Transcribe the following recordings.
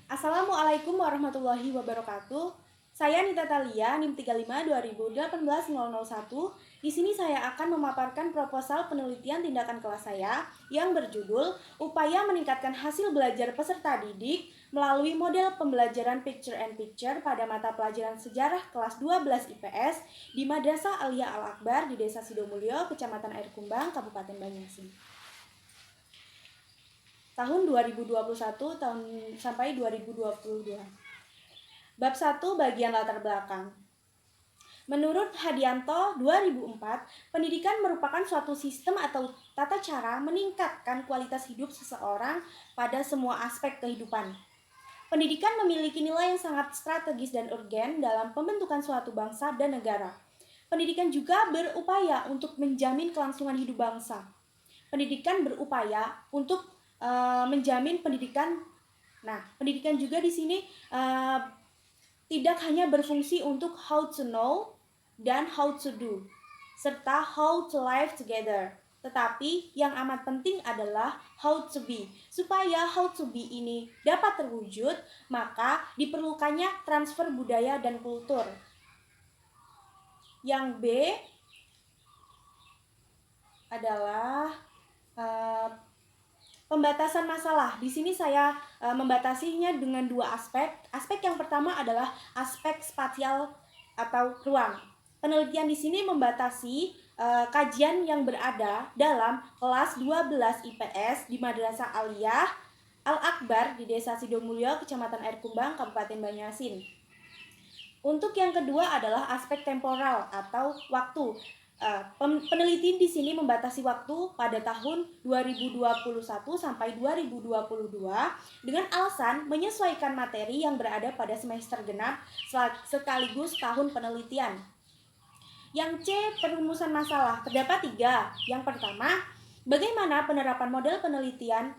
Assalamualaikum warahmatullahi wabarakatuh. Saya Nita Talia, NIM 35 2018 001. Di sini saya akan memaparkan proposal penelitian tindakan kelas saya yang berjudul Upaya Meningkatkan Hasil Belajar Peserta Didik melalui model pembelajaran Picture and Picture pada mata pelajaran sejarah kelas 12 IPS di Madrasah Aliyah Al-Akbar di Desa Sidomulyo, Kecamatan Air Kumbang, Kabupaten Banyuasin. Tahun 2021 sampai 2022. Bab 1 bagian latar belakang. Menurut Hadianto 2004, pendidikan merupakan suatu sistem atau tata cara meningkatkan kualitas hidup seseorang pada semua aspek kehidupan. Pendidikan memiliki nilai yang sangat strategis dan urgen dalam pembentukan suatu bangsa dan negara. Pendidikan juga berupaya untuk menjamin kelangsungan hidup bangsa. Pendidikan berupaya untuk menjamin pendidikan. Nah, pendidikan juga di sini tidak hanya berfungsi untuk how to know dan how to do, serta how to live together. Tetapi yang amat penting adalah how to be. Supaya how to be ini dapat terwujud, maka diperlukannya transfer budaya dan kultur. Yang B adalah pembatasan masalah. Di sini saya membatasinya dengan dua aspek. Aspek yang pertama adalah aspek spasial atau ruang. Penelitian di sini membatasi kajian yang berada dalam kelas 12 IPS di Madrasah Aliyah Al-Akbar di Desa Sidomulyo, Kecamatan Air Kumbang, Kabupaten Banyuasin. Untuk yang kedua adalah aspek temporal atau waktu. Peneliti di sini membatasi waktu pada tahun 2021 sampai 2022 dengan alasan menyesuaikan materi yang berada pada semester genap sekaligus tahun penelitian. Yang C, perumusan masalah. Terdapat 3. Yang pertama, bagaimana penerapan model penelitian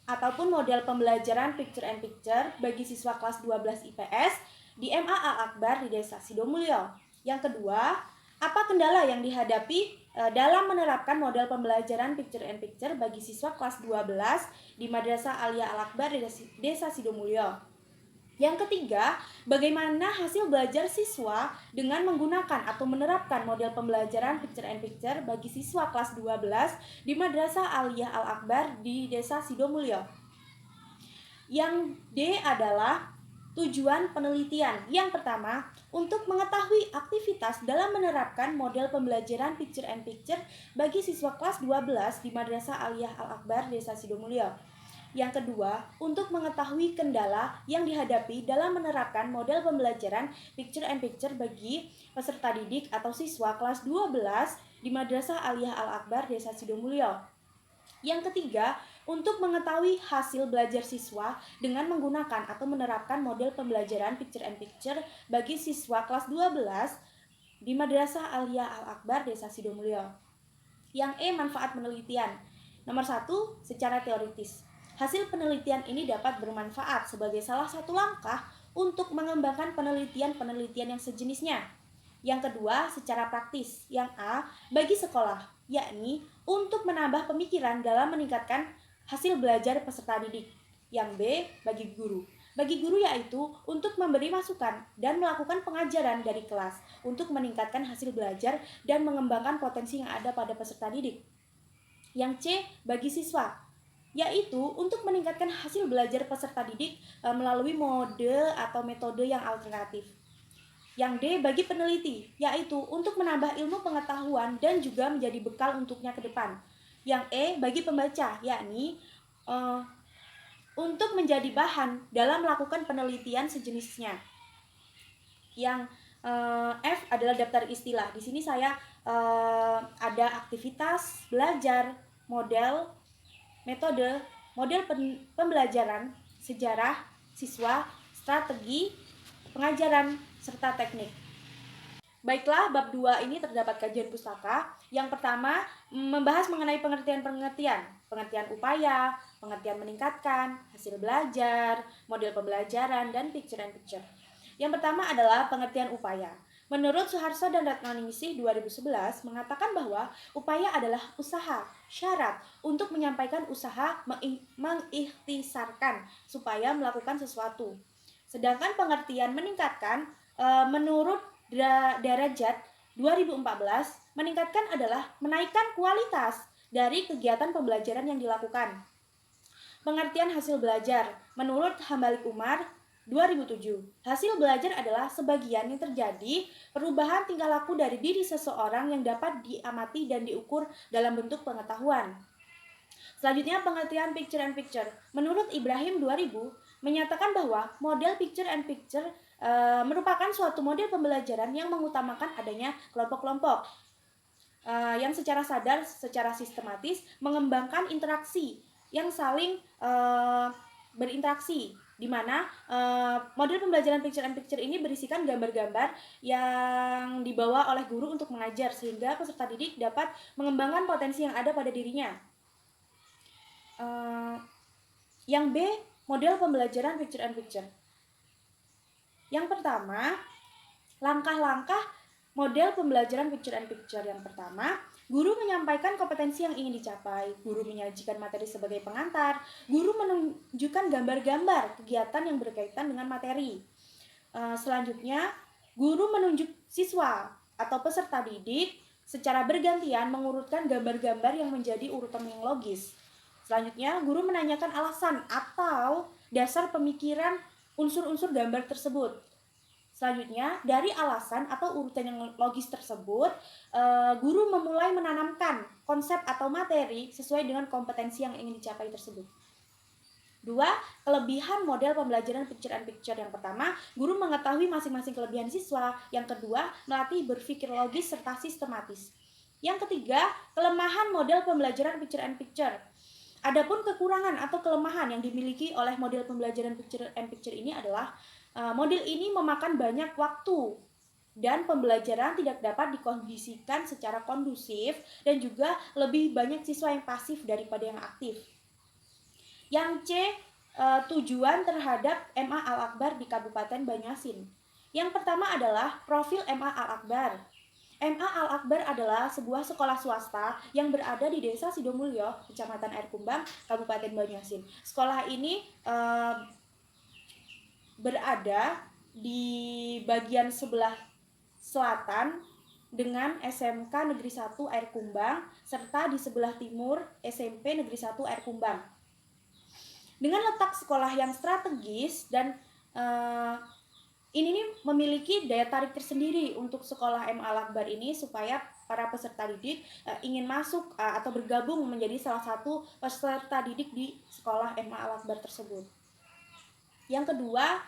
ataupun model pembelajaran Picture and Picture bagi siswa kelas 12 IPS di MA Al-Akbar di Desa Sidomulyo. Yang kedua, apa kendala yang dihadapi dalam menerapkan model pembelajaran Picture and Picture bagi siswa kelas 12 di Madrasah Aliyah Al-Akbar di Desa Sidomulyo. Yang ketiga, bagaimana hasil belajar siswa dengan menggunakan atau menerapkan model pembelajaran Picture and Picture bagi siswa kelas 12 di Madrasah Aliyah Al-Akbar di Desa Sidomulyo. Yang D adalah tujuan penelitian. Yang pertama, untuk mengetahui aktivitas dalam menerapkan model pembelajaran Picture and Picture bagi siswa kelas 12 di Madrasah Aliyah Al-Akbar Desa Sidomulyo. Yang kedua, untuk mengetahui kendala yang dihadapi dalam menerapkan model pembelajaran Picture and Picture bagi peserta didik atau siswa kelas 12 di Madrasah Aliyah Al-Akbar Desa Sidomulyo. Yang ketiga, untuk mengetahui hasil belajar siswa dengan menggunakan atau menerapkan model pembelajaran Picture and Picture bagi siswa kelas 12 di Madrasah Aliyah Al-Akbar Desa Sidomulyo. Yang E, manfaat penelitian. Nomor 1, secara teoritis. Hasil penelitian ini dapat bermanfaat sebagai salah satu langkah untuk mengembangkan penelitian-penelitian yang sejenisnya. Yang kedua, secara praktis. Yang A, bagi sekolah, yakni untuk menambah pemikiran dalam meningkatkan hasil belajar peserta didik. Yang B, bagi guru. Bagi guru yaitu untuk memberi masukan dan melakukan pengajaran dari kelas untuk meningkatkan hasil belajar dan mengembangkan potensi yang ada pada peserta didik. Yang C, bagi siswa, yaitu untuk meningkatkan hasil belajar peserta didik melalui mode atau metode yang alternatif. Yang D, bagi peneliti, yaitu untuk menambah ilmu pengetahuan dan juga menjadi bekal untuknya ke depan. Yang E, bagi pembaca, yakni untuk menjadi bahan dalam melakukan penelitian sejenisnya. Yang F adalah daftar istilah. Di sini saya ada aktivitas, belajar, model, metode, model pembelajaran, sejarah, siswa, strategi, pengajaran, serta teknik. Baiklah, bab 2 ini terdapat kajian pustaka. Yang pertama, membahas mengenai pengertian-pengertian, pengertian upaya, pengertian meningkatkan, hasil belajar, model pembelajaran, dan Picture and Picture. Yang pertama adalah pengertian upaya. Menurut Suharto dan Ratnaningsih 2011 mengatakan bahwa upaya adalah usaha, syarat untuk menyampaikan usaha mengikhtisarkan supaya melakukan sesuatu. Sedangkan pengertian meningkatkan menurut Darajat 2014 meningkatkan adalah menaikkan kualitas dari kegiatan pembelajaran yang dilakukan. Pengertian hasil belajar menurut Hambalik Umar 2007. Hasil belajar adalah sebagian yang terjadi perubahan tingkah laku dari diri seseorang yang dapat diamati dan diukur dalam bentuk pengetahuan. Selanjutnya pengertian picture and picture. Menurut Ibrahim 2000 menyatakan bahwa model picture and picture merupakan suatu model pembelajaran yang mengutamakan adanya kelompok-kelompok yang secara sadar, secara sistematis mengembangkan interaksi yang saling berinteraksi, di mana model pembelajaran picture and picture ini berisikan gambar-gambar yang dibawa oleh guru untuk mengajar sehingga peserta didik dapat mengembangkan potensi yang ada pada dirinya. Yang B, model pembelajaran picture and picture. Yang pertama, langkah-langkah model pembelajaran picture and picture. Yang pertama, guru menyampaikan kompetensi yang ingin dicapai, guru menyajikan materi sebagai pengantar, guru menunjukkan gambar-gambar kegiatan yang berkaitan dengan materi. Selanjutnya, guru menunjuk siswa atau peserta didik secara bergantian mengurutkan gambar-gambar yang menjadi urutan yang logis. Selanjutnya, guru menanyakan alasan atau dasar pemikiran unsur-unsur gambar tersebut. Selanjutnya, dari alasan atau urutan yang logis tersebut, guru memulai menanamkan konsep atau materi sesuai dengan kompetensi yang ingin dicapai tersebut. 2. Kelebihan model pembelajaran picture and picture. Yang pertama, guru mengetahui masing-masing kelebihan siswa. Yang kedua, melatih berpikir logis serta sistematis. Yang ketiga, kelemahan model pembelajaran picture and picture. Adapun kekurangan atau kelemahan yang dimiliki oleh model pembelajaran picture and picture ini adalah model ini memakan banyak waktu dan pembelajaran tidak dapat dikondisikan secara kondusif dan juga lebih banyak siswa yang pasif daripada yang aktif. Yang C, tujuan terhadap MA Al-Akbar di Kabupaten Banyuasin. Yang pertama adalah profil MA Al-Akbar. MA Al-Akbar adalah sebuah sekolah swasta yang berada di Desa Sidomulyo, Kecamatan Air Kumbang, Kabupaten Banyuasin. Sekolah ini berada di bagian sebelah selatan dengan SMK Negeri 1 Air Kumbang serta di sebelah timur SMP Negeri 1 Air Kumbang. Dengan letak sekolah yang strategis dan ini memiliki daya tarik tersendiri untuk sekolah MA Al-Akbar ini supaya para peserta didik ingin masuk atau bergabung menjadi salah satu peserta didik di sekolah MA Al-Akbar tersebut. Yang kedua,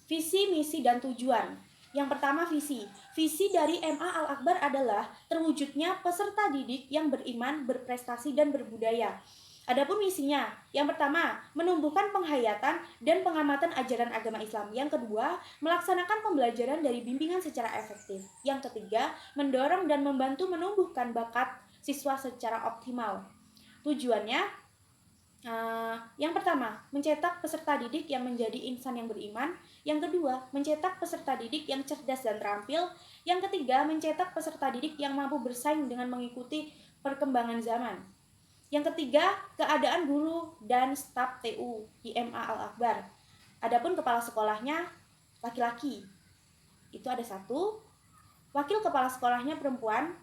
visi, misi, dan tujuan. Yang pertama, visi. Visi dari MA Al-Akbar adalah terwujudnya peserta didik yang beriman, berprestasi, dan berbudaya. Adapun misinya, yang pertama, menumbuhkan penghayatan dan pengamatan ajaran agama Islam. Yang kedua, melaksanakan pembelajaran dari bimbingan secara efektif. Yang ketiga, mendorong dan membantu menumbuhkan bakat siswa secara optimal. Tujuannya, yang pertama, mencetak peserta didik yang menjadi insan yang beriman. Yang kedua, mencetak peserta didik yang cerdas dan terampil. Yang ketiga, mencetak peserta didik yang mampu bersaing dengan mengikuti perkembangan zaman. Yang ketiga, keadaan guru dan staf TU di MA Al-Akbar. Adapun kepala sekolahnya laki-laki. Itu ada 1. Wakil kepala sekolahnya perempuan.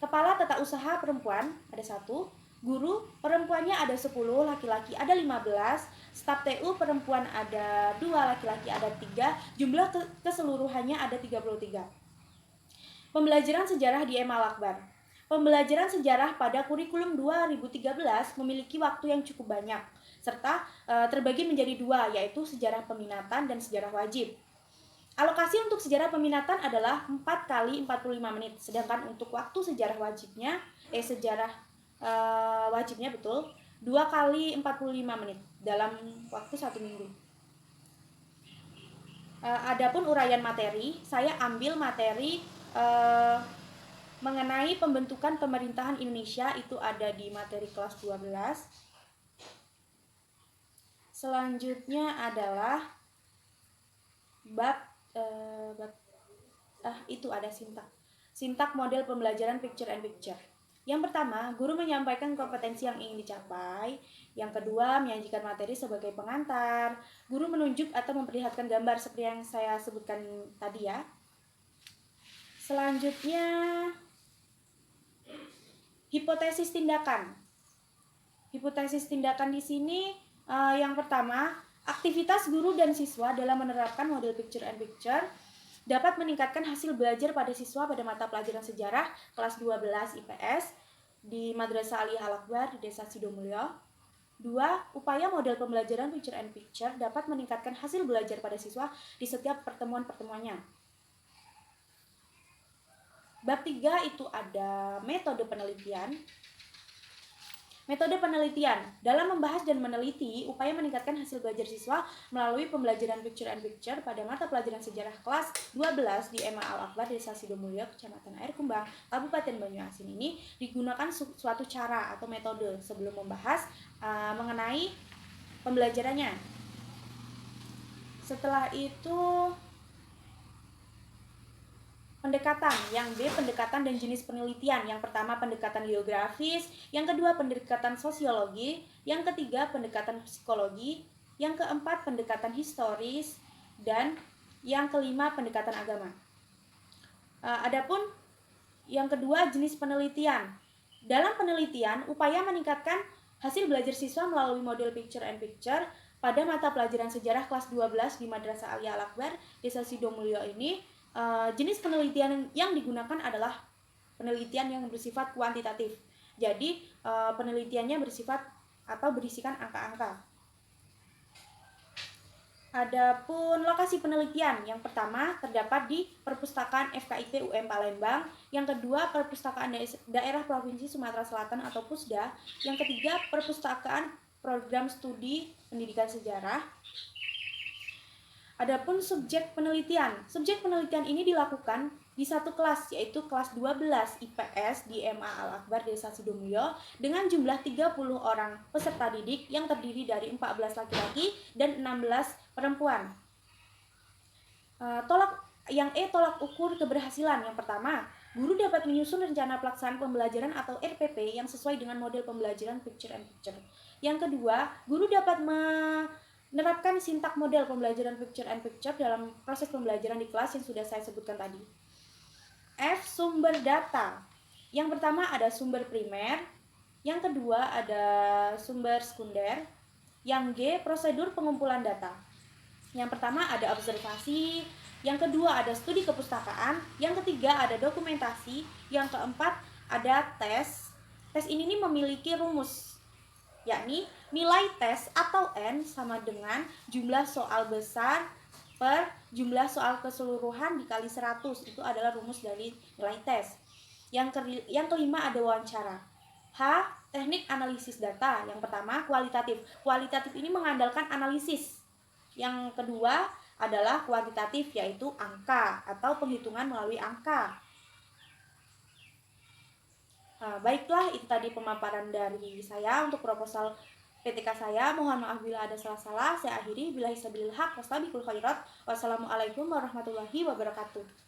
Kepala tata usaha perempuan ada 1. Guru perempuannya ada 10, laki-laki ada 15. Staf TU perempuan ada 2, laki-laki ada 3. Jumlah keseluruhannya ada 33. Pembelajaran sejarah di MA Al-Akbar. Pembelajaran sejarah pada kurikulum 2013 memiliki waktu yang cukup banyak, serta terbagi menjadi 2, yaitu sejarah peminatan dan sejarah wajib. Alokasi untuk sejarah peminatan adalah 4 kali 45 menit, sedangkan untuk waktu sejarah wajibnya, 2 kali 45 menit dalam waktu 1 minggu. Adapun uraian materi, saya ambil materi mengenai pembentukan pemerintahan Indonesia, itu ada di materi kelas 12. Selanjutnya adalah bab itu ada sintak. Sintak model pembelajaran picture and picture. Yang pertama, guru menyampaikan kompetensi yang ingin dicapai. Yang kedua, menyajikan materi sebagai pengantar. Guru menunjuk atau memperlihatkan gambar seperti yang saya sebutkan tadi ya. Selanjutnya, hipotesis tindakan. Hipotesis tindakan di sini yang pertama, aktivitas guru dan siswa dalam menerapkan model picture and picture dapat meningkatkan hasil belajar pada siswa pada mata pelajaran sejarah kelas 12 IPS di Madrasah Aliyah Al-Akbar di Desa Sidomulyo. 2. Upaya model pembelajaran picture and picture dapat meningkatkan hasil belajar pada siswa di setiap pertemuan-pertemuannya. Bab 3 itu ada metode penelitian. Metode penelitian dalam membahas dan meneliti upaya meningkatkan hasil belajar siswa melalui pembelajaran picture and picture pada mata pelajaran sejarah kelas 12 di MA Al-Akbar Desa Sidomulyo, Kecamatan Air Kumbang, Kabupaten Banyuasin ini digunakan suatu cara atau metode sebelum membahas mengenai pembelajarannya. Setelah itu pendekatan, yang B pendekatan dan jenis penelitian. Yang pertama pendekatan geografis, yang kedua pendekatan sosiologi, yang ketiga pendekatan psikologi, yang keempat pendekatan historis, dan yang kelima pendekatan agama. Adapun yang kedua jenis penelitian. Dalam penelitian, upaya meningkatkan hasil belajar siswa melalui model picture and picture pada mata pelajaran sejarah kelas 12 di Madrasah Aliyah Al-Akbar Desa Sidomulyo ini. Jenis penelitian yang digunakan adalah penelitian yang bersifat kuantitatif. Jadi penelitiannya bersifat atau berisikan angka-angka. Adapun lokasi penelitian, yang pertama terdapat di Perpustakaan FKIP UM Palembang, yang kedua Perpustakaan Daerah Provinsi Sumatera Selatan atau Pusda, yang ketiga Perpustakaan Program Studi Pendidikan Sejarah. Adapun subjek penelitian. Subjek penelitian ini dilakukan di satu kelas, yaitu kelas 12 IPS di MA Al-Akbar Desa Sidomulyo dengan jumlah 30 orang peserta didik yang terdiri dari 14 laki-laki dan 16 perempuan. Tolak ukur keberhasilan. Yang pertama, guru dapat menyusun rencana pelaksanaan pembelajaran atau RPP yang sesuai dengan model pembelajaran picture and picture. Yang kedua, guru dapat menerapkan sintak model pembelajaran picture and picture dalam proses pembelajaran di kelas yang sudah saya sebutkan tadi. F. Sumber data. Yang pertama ada sumber primer, yang kedua ada sumber sekunder, yang G. Prosedur pengumpulan data. Yang pertama ada observasi, yang kedua ada studi kepustakaan, yang ketiga ada dokumentasi, yang keempat ada tes. Tes ini memiliki rumus, yakni nilai tes atau N sama dengan jumlah soal besar per jumlah soal keseluruhan dikali 100. Itu adalah rumus dari nilai tes. Yang kelima ada wawancara. H. Teknik analisis data. Yang pertama kualitatif. Kualitatif ini mengandalkan analisis. Yang kedua adalah kuantitatif, yaitu angka atau penghitungan melalui angka. Baiklah, itu tadi pemaparan dari saya untuk proposal PTK saya. Mohon maaf bila ada salah-salah. Saya akhiri. Billahi sabilil haq wastabiqul khairat. Wassalamualaikum warahmatullahi wabarakatuh.